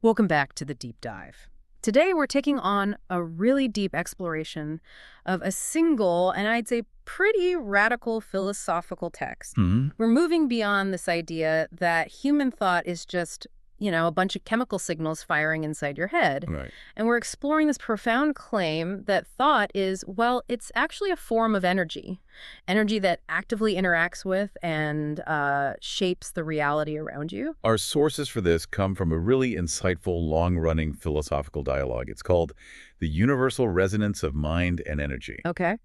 Welcome back to the deep dive. Today we're taking on a really deep exploration of a single, and I'd say pretty radical philosophical text. Hmm. We're moving beyond this idea that human thought is just, a bunch of chemical signals firing inside your head. Right. And we're exploring this profound claim that thought is, well, it's actually a form of energy. Energy that actively interacts with and shapes the reality around you. Our sources for this come from a really insightful, long-running philosophical dialogue. It's called The Universal Resonance of Mind and Energy. Okay.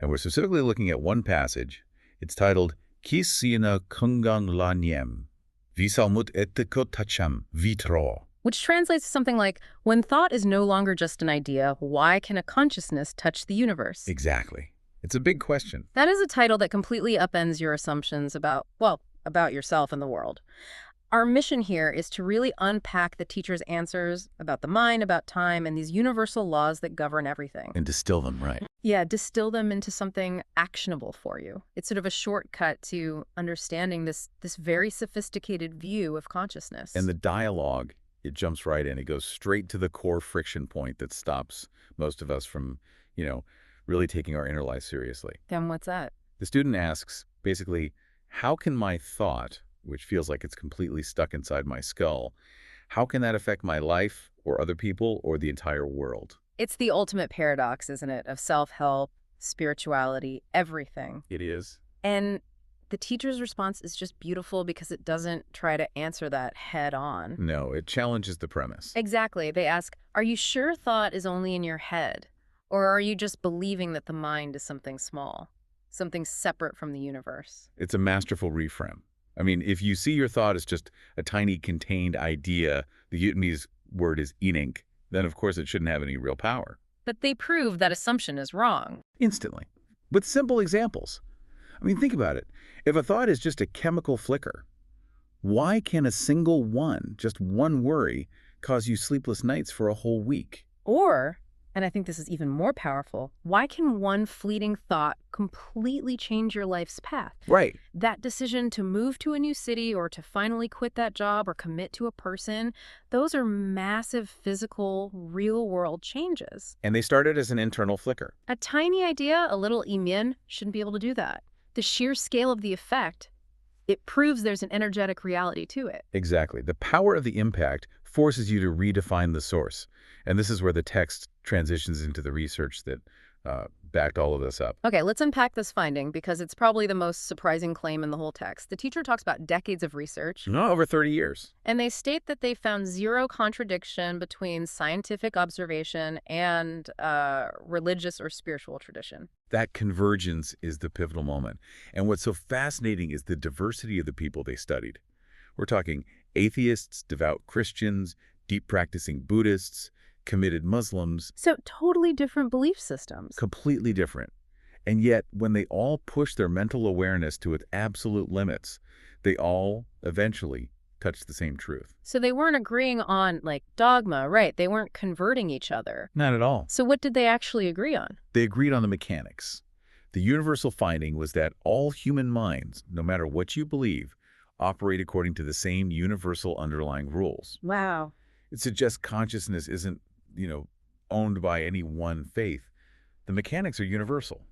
And we're specifically looking at one passage. It's titled Kis Sina Kungang La Nyem, Visalmut Etiko Tacham Vitro. Which translates to something like, when thought is no longer just an idea, why can a consciousness touch the universe? Exactly. It's a big question. That is a title that completely upends your assumptions about yourself and the world. Our mission here is to really unpack the teacher's answers about the mind, about time, and these universal laws that govern everything. And distill them, right. Yeah, distill them into something actionable for you. It's sort of a shortcut to understanding this very sophisticated view of consciousness. And the dialogue, it jumps right in. It goes straight to the core friction point that stops most of us from, really taking our inner life seriously. Then what's that? The student asks, basically, how can my thought, which feels like it's completely stuck inside my skull, how can that affect my life or other people or the entire world? It's the ultimate paradox, isn't it, of self-help, spirituality, everything. It is. And the teacher's response is just beautiful because it doesn't try to answer that head on. No, it challenges the premise. Exactly. They ask, are you sure thought is only in your head? Or are you just believing that the mind is something small, something separate from the universe? It's a masterful reframe. I mean, if you see your thought as just a tiny contained idea, the Vietnamese word is inink, then of course it shouldn't have any real power. But they prove that assumption is wrong. Instantly. With simple examples. I mean, think about it. If a thought is just a chemical flicker, why can a single one, just one worry, cause you sleepless nights for a whole week? Or, and I think this is even more powerful, why can one fleeting thought completely change your life's path? Right. That decision to move to a new city or to finally quit that job or commit to a person, those are massive physical, real-world changes. And they started as an internal flicker. A tiny idea, a little immune, shouldn't be able to do that. The sheer scale of the effect, it proves there's an energetic reality to it. Exactly. The power of the impact forces you to redefine the source. And this is where the text transitions into the research that backed all of this up. Okay, let's unpack this finding because it's probably the most surprising claim in the whole text. The teacher talks about decades of research. No, over 30 years. And they state that they found zero contradiction between scientific observation and religious or spiritual tradition. That convergence is the pivotal moment. And what's so fascinating is the diversity of the people they studied. We're talking atheists, devout Christians, deep practicing Buddhists, committed Muslims. So totally different belief systems. Completely different. And yet, when they all push their mental awareness to its absolute limits, they all eventually touch the same truth. So they weren't agreeing on, dogma, right? They weren't converting each other. Not at all. So what did they actually agree on? They agreed on the mechanics. The universal finding was that all human minds, no matter what you believe, operate according to the same universal underlying rules. Wow. It suggests consciousness isn't, owned by any one faith. The mechanics are universal,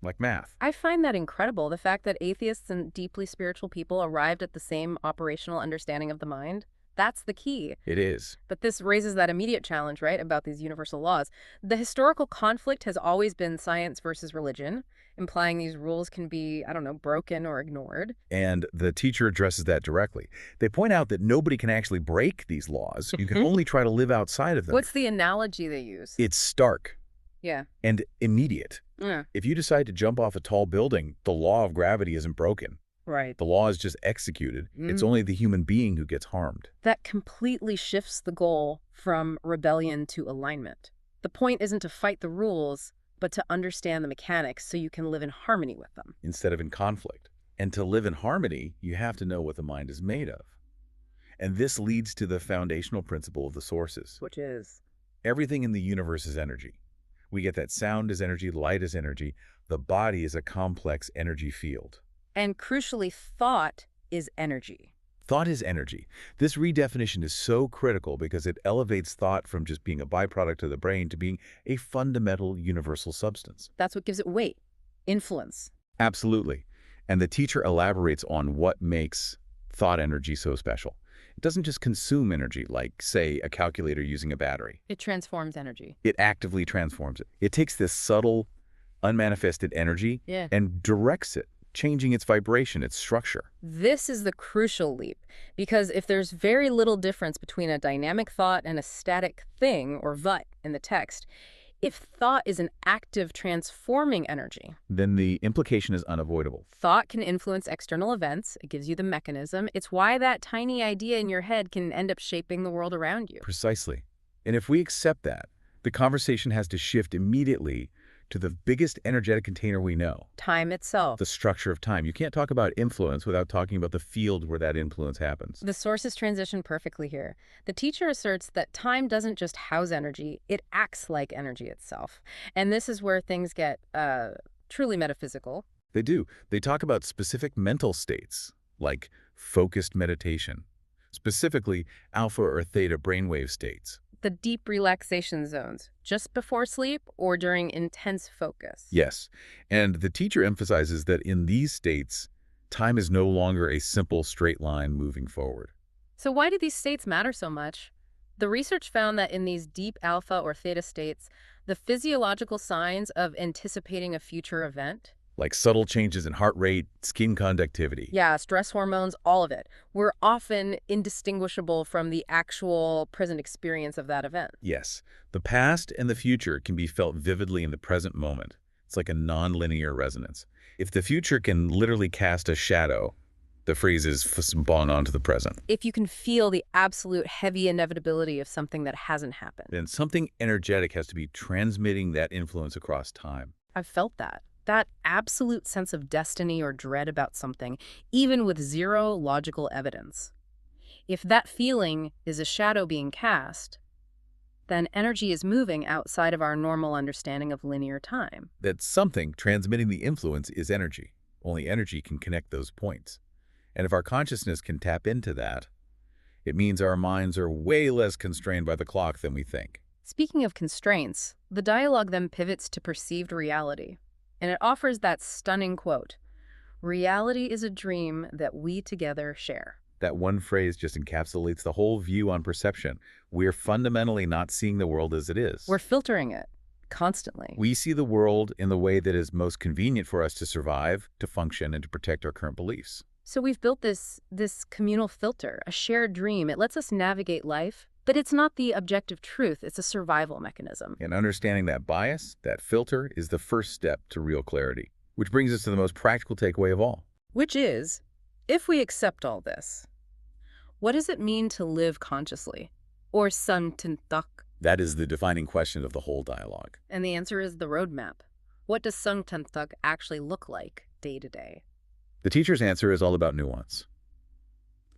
like math. I find that incredible, the fact that atheists and deeply spiritual people arrived at the same operational understanding of the mind. That's the key. It is. But this raises that immediate challenge, right, about these universal laws. The historical conflict has always been science versus religion, implying these rules can be, broken or ignored. And the teacher addresses that directly. They point out that nobody can actually break these laws. You can only try to live outside of them. What's the analogy they use? It's stark. Yeah. And immediate. Yeah. If you decide to jump off a tall building, the law of gravity isn't broken. Right. The law is just executed. It's only the human being who gets harmed. That completely shifts the goal from rebellion to alignment. The point isn't to fight the rules, but to understand the mechanics so you can live in harmony with them. Instead of in conflict. And to live in harmony, you have to know what the mind is made of. And this leads to the foundational principle of the sources. Which is? Everything in the universe is energy. We get that sound is energy, light is energy. The body is a complex energy field. And crucially, thought is energy. Thought is energy. This redefinition is so critical because it elevates thought from just being a byproduct of the brain to being a fundamental universal substance. That's what gives it weight, influence. Absolutely. And the teacher elaborates on what makes thought energy so special. It doesn't just consume energy like, say, a calculator using a battery. It transforms energy. It actively transforms it. It takes this subtle, unmanifested energy Yeah. and directs it, changing its vibration, its structure. This is the crucial leap, because if there's very little difference between a dynamic thought and a static thing, or Viet, in the text, if thought is an active transforming energy, Then the implication is unavoidable. thought can influence external events. It gives you the mechanism. It's why that tiny idea in your head can end up shaping the world around you. Precisely. And if we accept that, the conversation has to shift immediately to the biggest energetic container we know, Time itself. the structure of time. You can't talk about influence without talking about the field where that influence happens. The sources transition perfectly here. The teacher asserts that time doesn't just house energy, it acts like energy itself. And this is where things get truly metaphysical. They do. They talk about specific mental states, like focused meditation, specifically alpha or theta brainwave states. The deep relaxation zones, just before sleep or during intense focus. Yes, and the teacher emphasizes that in these states, time is no longer a simple straight line moving forward. So why do these states matter so much? The research found that in these deep alpha or theta states, the physiological signs of anticipating a future event, Like subtle changes in heart rate, skin conductivity. yeah, stress hormones, all of it, were often indistinguishable from the actual present experience of that event. Yes, the past and the future can be felt vividly in the present moment. It's like a nonlinear resonance. If the future can literally cast a shadow, the phrase is spun onto the present. If you can feel the absolute heavy inevitability of something that hasn't happened. Then something energetic has to be transmitting that influence across time. I've felt that. That absolute sense of destiny or dread about something, even with zero logical evidence. If that feeling is a shadow being cast, then energy is moving outside of our normal understanding of linear time. That something transmitting the influence is energy. Only energy can connect those points. And if our consciousness can tap into that, it means our minds are way less constrained by the clock than we think. Speaking of constraints, the dialogue then pivots to perceived reality. And it offers that stunning quote, "Reality is a dream that we together share." That one phrase just encapsulates the whole view on perception. We're fundamentally not seeing the world as it is. We're filtering it constantly. We see the world in the way that is most convenient for us to survive, to function, and to protect our current beliefs. So we've built this communal filter, a shared dream. It lets us navigate life, but it's not the objective truth. It's a survival mechanism. And understanding that bias, that filter, is the first step to real clarity. Which brings us to the most practical takeaway of all. Which is, if we accept all this, what does it mean to live consciously? Or santintak? That is the defining question of the whole dialogue. And the answer is the roadmap. What does santintak actually look like day to day? The teacher's answer is all about nuance.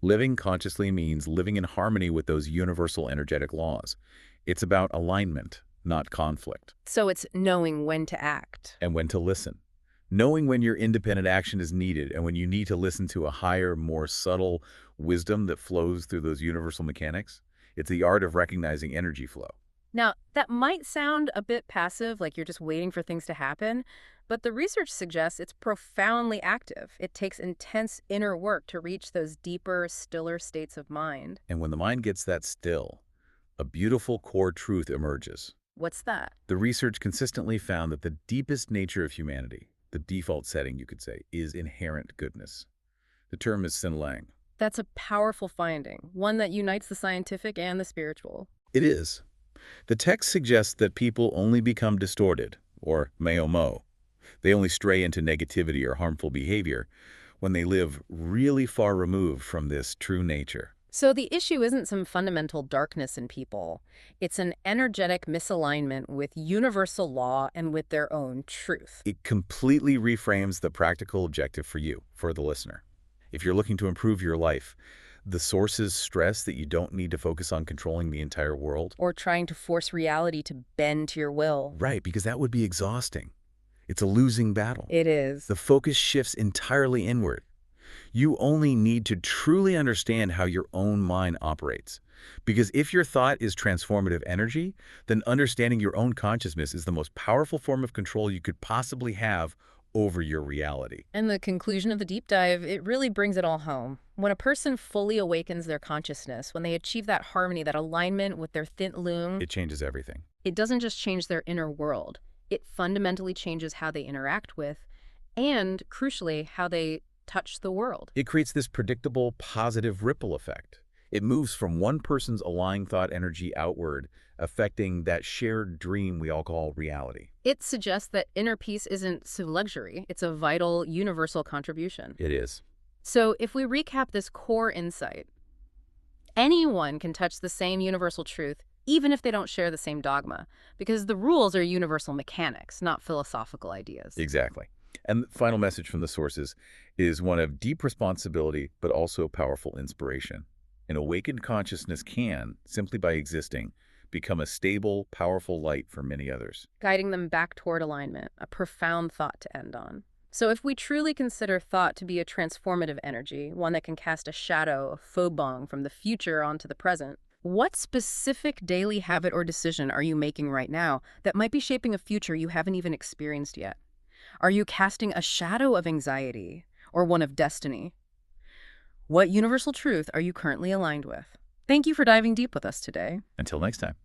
Living consciously means living in harmony with those universal energetic laws. It's about alignment, not conflict. So it's knowing when to act. And when to listen. Knowing when your independent action is needed and when you need to listen to a higher, more subtle wisdom that flows through those universal mechanics. It's the art of recognizing energy flow. Now, that might sound a bit passive, like you're just waiting for things to happen, but the research suggests it's profoundly active. It takes intense inner work to reach those deeper, stiller states of mind. And when the mind gets that still, a beautiful core truth emerges. What's that? The research consistently found that the deepest nature of humanity, the default setting, you could say, is inherent goodness. The term is Sin Lang. That's a powerful finding, one that unites the scientific and the spiritual. It is. The text suggests that people only become distorted, or meo-mo. They only stray into negativity or harmful behavior when they live really far removed from this true nature. So the issue isn't some fundamental darkness in people. It's an energetic misalignment with universal law and with their own truth. It completely reframes the practical objective for you, for the listener. If you're looking to improve your life, the sources stress that you don't need to focus on controlling the entire world. Or trying to force reality to bend to your will. Right, because that would be exhausting. It's a losing battle. It is. The focus shifts entirely inward. You only need to truly understand how your own mind operates. Because if your thought is transformative energy, then understanding your own consciousness is the most powerful form of control you could possibly have over your reality. And the conclusion of the deep dive, it really brings it all home. When a person fully awakens their consciousness, when they achieve that harmony, that alignment with their thin loom, It changes everything. it doesn't just change their inner world. It fundamentally changes how they interact with and, crucially, how they touch the world. It creates this predictable, positive ripple effect. It moves from one person's aligned thought energy outward, affecting that shared dream we all call reality. It suggests that inner peace isn't some luxury. It's a vital, universal contribution. It is. So if we recap this core insight, anyone can touch the same universal truth, even if they don't share the same dogma, because the rules are universal mechanics, not philosophical ideas. Exactly. And the final message from the sources is one of deep responsibility, but also powerful inspiration. An awakened consciousness can, simply by existing, become a stable, powerful light for many others. Guiding them back toward alignment, a profound thought to end on. So if we truly consider thought to be a transformative energy, one that can cast a shadow, a phobong, from the future onto the present, what specific daily habit or decision are you making right now that might be shaping a future you haven't even experienced yet? Are you casting a shadow of anxiety or one of destiny? What universal truth are you currently aligned with? Thank you for diving deep with us today. Until next time.